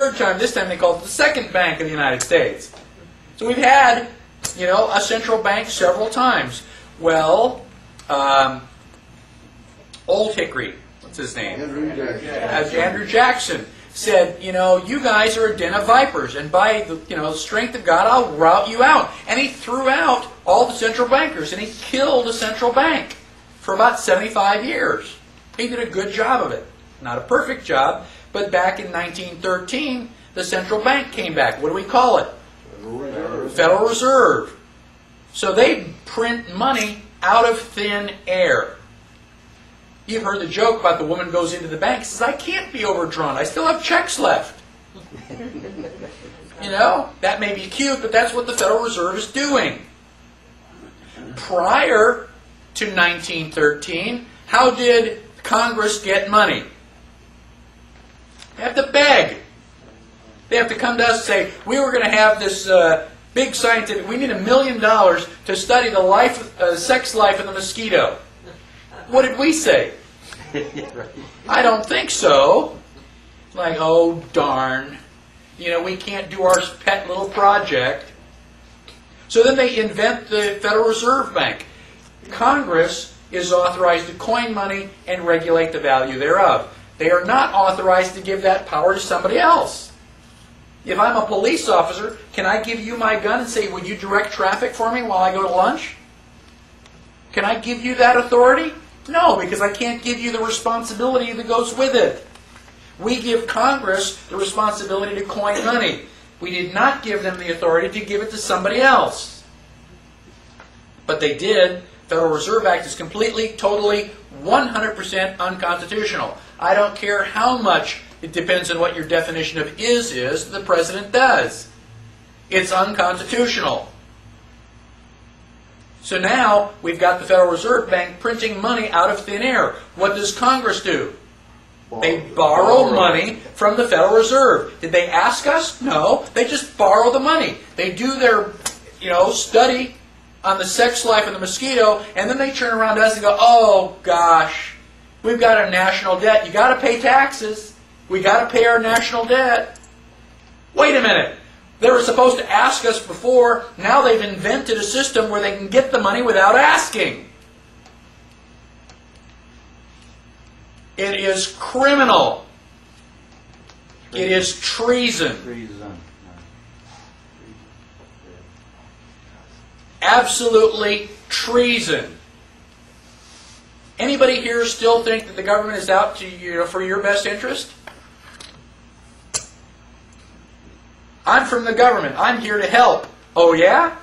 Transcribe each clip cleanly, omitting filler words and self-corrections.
third time, this time they called it the second bank of the United States. So we've had, a central bank several times. Well, Old Hickory, what's his name? Andrew Jackson said, you guys are a den of vipers, and by the strength of God, I'll rout you out. And he threw out all the central bankers, and he killed a central bank for about 75 years. He did a good job of it. Not a perfect job, but back in 1913, the central bank came back. What do we call it? Federal Reserve. So they print money out of thin air. You've heard the joke about the woman goes into the bank and says, I can't be overdrawn. I still have checks left. That may be cute, but that's what the Federal Reserve is doing. Prior to 1913, how did Congress get money? They have to beg. They have to come to us and say, we were going to have this big scientific, we need $1 million to study the sex life of the mosquito. What did we say? I don't think so. Like, oh darn. We can't do our pet little project. So then they invent the Federal Reserve Bank. Congress is authorized to coin money and regulate the value thereof. They are not authorized to give that power to somebody else. If I'm a police officer, can I give you my gun and say, would you direct traffic for me while I go to lunch? Can I give you that authority? No, because I can't give you the responsibility that goes with it. We give Congress the responsibility to coin money. We did not give them the authority to give it to somebody else. But they did. Federal Reserve Act is completely, totally, 100% unconstitutional. I don't care how much, it depends on what your definition of is, the president does. It's unconstitutional. So now we've got the Federal Reserve Bank printing money out of thin air. What does Congress do? They borrow money from the Federal Reserve. Did they ask us? No. They just borrow the money. They do their, study on the sex life of the mosquito, and then they turn around to us and go, oh gosh, we've got a national debt. You got to pay taxes. We got to pay our national debt. Wait a minute. They were supposed to ask us before. Now they've invented a system where they can get the money without asking. It is criminal. It is treason. Absolutely treason. Anybody here still think that the government is out to for your best interest? I'm from the government. I'm here to help. Oh yeah?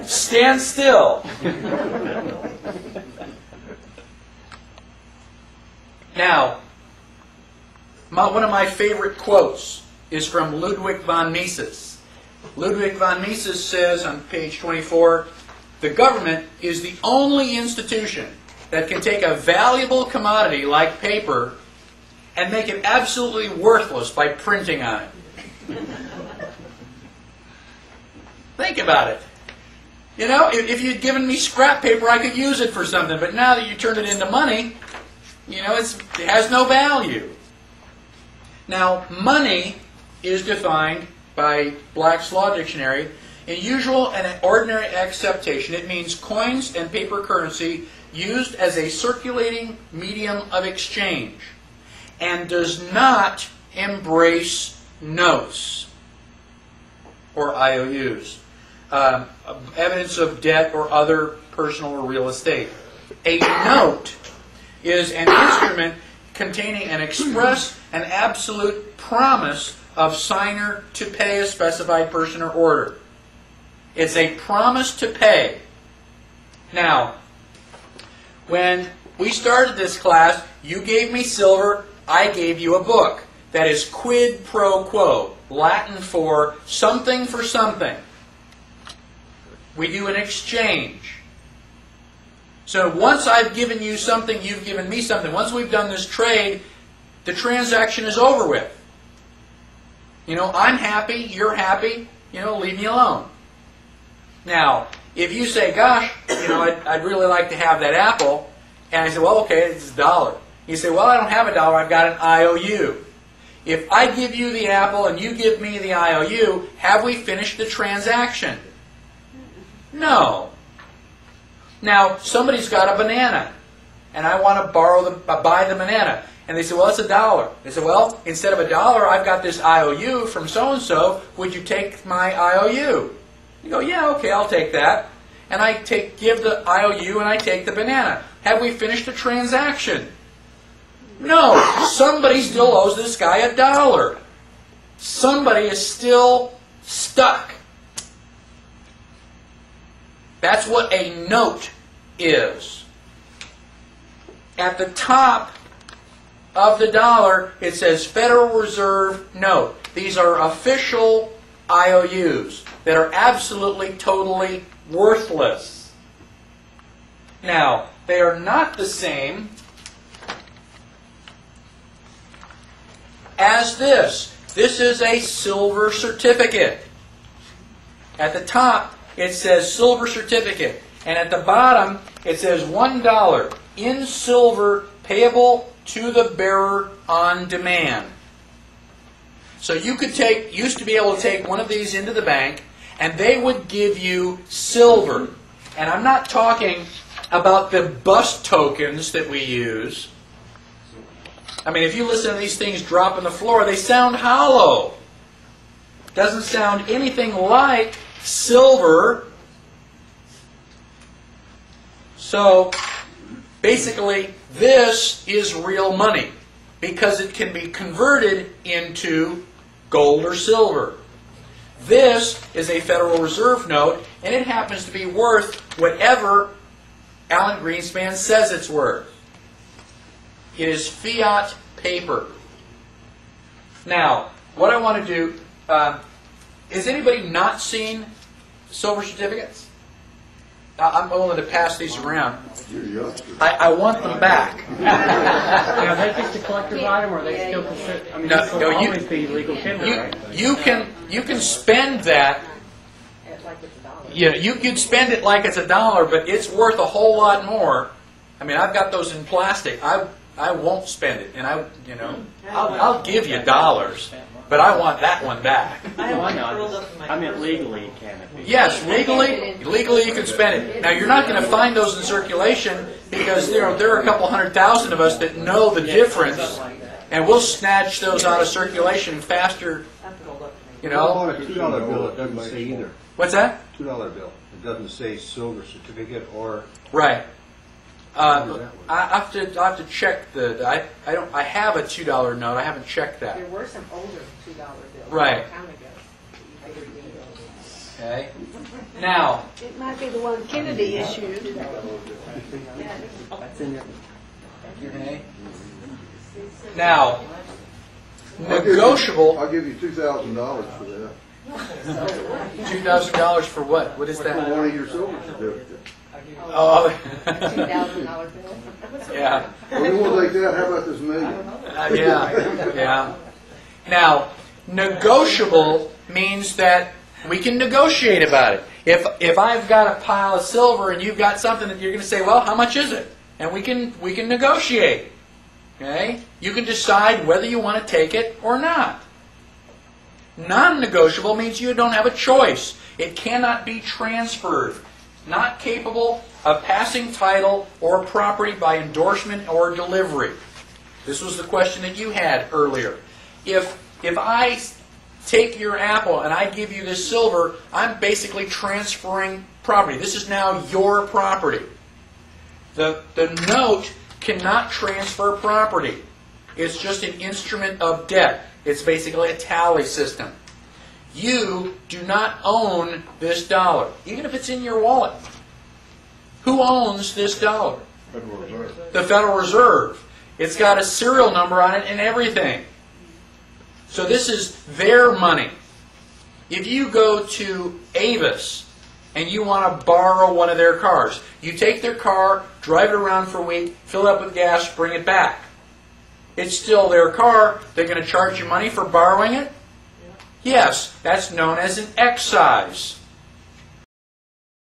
Stand still. Now, one of my favorite quotes is from Ludwig von Mises. Ludwig von Mises says on page 24, the government is the only institution that can take a valuable commodity like paper and make it absolutely worthless by printing on it. Think about it. If you'd given me scrap paper, I could use it for something. But now that you turned it into money, it has no value. Now, money is defined by Black's Law Dictionary. In usual and ordinary acceptation, it means coins and paper currency used as a circulating medium of exchange and does not embrace notes or IOUs, evidence of debt or other personal or real estate. A note is an instrument containing an express and absolute promise of signer to pay a specified person or order. It's a promise to pay. Now, when we started this class, you gave me silver, I gave you a book. That is quid pro quo, Latin for something for something. We do an exchange. So once I've given you something, you've given me something. Once we've done this trade, the transaction is over with. I'm happy, you're happy, leave me alone. Now, if you say, gosh, I'd really like to have that apple, and I say, well, okay, it's $1. You say, well, I don't have $1, I've got an IOU. If I give you the apple and you give me the IOU, have we finished the transaction? No. Now, somebody's got a banana, and I want to buy the banana. And they say, well, it's $1. They say, well, instead of $1, I've got this IOU from so-and-so. Would you take my IOU? You go, yeah, okay, I'll take that. And I give the IOU and I take the banana. Have we finished the transaction? No. Somebody still owes this guy $1. Somebody is still stuck. That's what a note is. At the top of the dollar, it says Federal Reserve Note. These are official IOUs that are absolutely, totally worthless. Now, they are not the same as this. This is a silver certificate. At the top, it says silver certificate. And at the bottom, it says $1 in silver payable to the bearer on demand. So you could used to be able to take one of these into the bank, and they would give you silver. And I'm not talking about the bus tokens that we use. I mean, if you listen to these things drop on the floor, they sound hollow. Doesn't sound anything like silver. So, basically, this is real money because it can be converted into gold or silver. This is a Federal Reserve note, and it happens to be worth whatever Alan Greenspan says it's worth. It is fiat paper. Now, what I want to do, has anybody not seen silver certificates? I'm willing to pass these around. I want them back. Are they just a collector's item, or are they still considered? I mean, No, this will no, always be legal tender, right? You can spend that. You could spend it like it's $1, but it's worth a whole lot more. I mean, I've got those in plastic. I won't spend it, and I'll give you dollars, but I want that one back. I meant legally, can it be? Yes, legally you can spend it. Now you're not going to find those in circulation because there are a couple 100,000 of us that know the difference, and we'll snatch those out of circulation faster. You know. On a $2 bill, it doesn't say either. What's that? $2 bill. It doesn't say silver certificate or. Right. I have to check I have a $2 note. I haven't checked that. There were some older $2 bills. Right. A long time ago. Okay. Now. It might be the one Kennedy issued. Okay. Now. Negotiable. I'll give you $2,000 for that. $2,000 for what? What is For that? one of your silver certificates. Oh. $2,000 bill. Yeah. Well, you won't take that. How about this million? Yeah. Now, negotiable means that we can negotiate about it. If I've got a pile of silver and you've got something that you're going to say, well, how much is it? And we can negotiate. Okay? You can decide whether you want to take it or not. Non-negotiable means you don't have a choice. It cannot be transferred. Not capable of passing title or property by endorsement or delivery. This was the question that you had earlier. If I take your apple and I give you this silver, I'm basically transferring property. This is now your property. The note cannot transfer property. It's just an instrument of debt. It's basically a tally system. You do not own this dollar, even if it's in your wallet. Who owns this dollar? Federal Reserve. The Federal Reserve. It's got a serial number on it and everything. So this is their money. If you go to Avis and you want to borrow one of their cars, you take their car, drive it around for a week, fill it up with gas, bring it back. It's still their car. They're going to charge you money for borrowing it? Yes, that's known as an excise.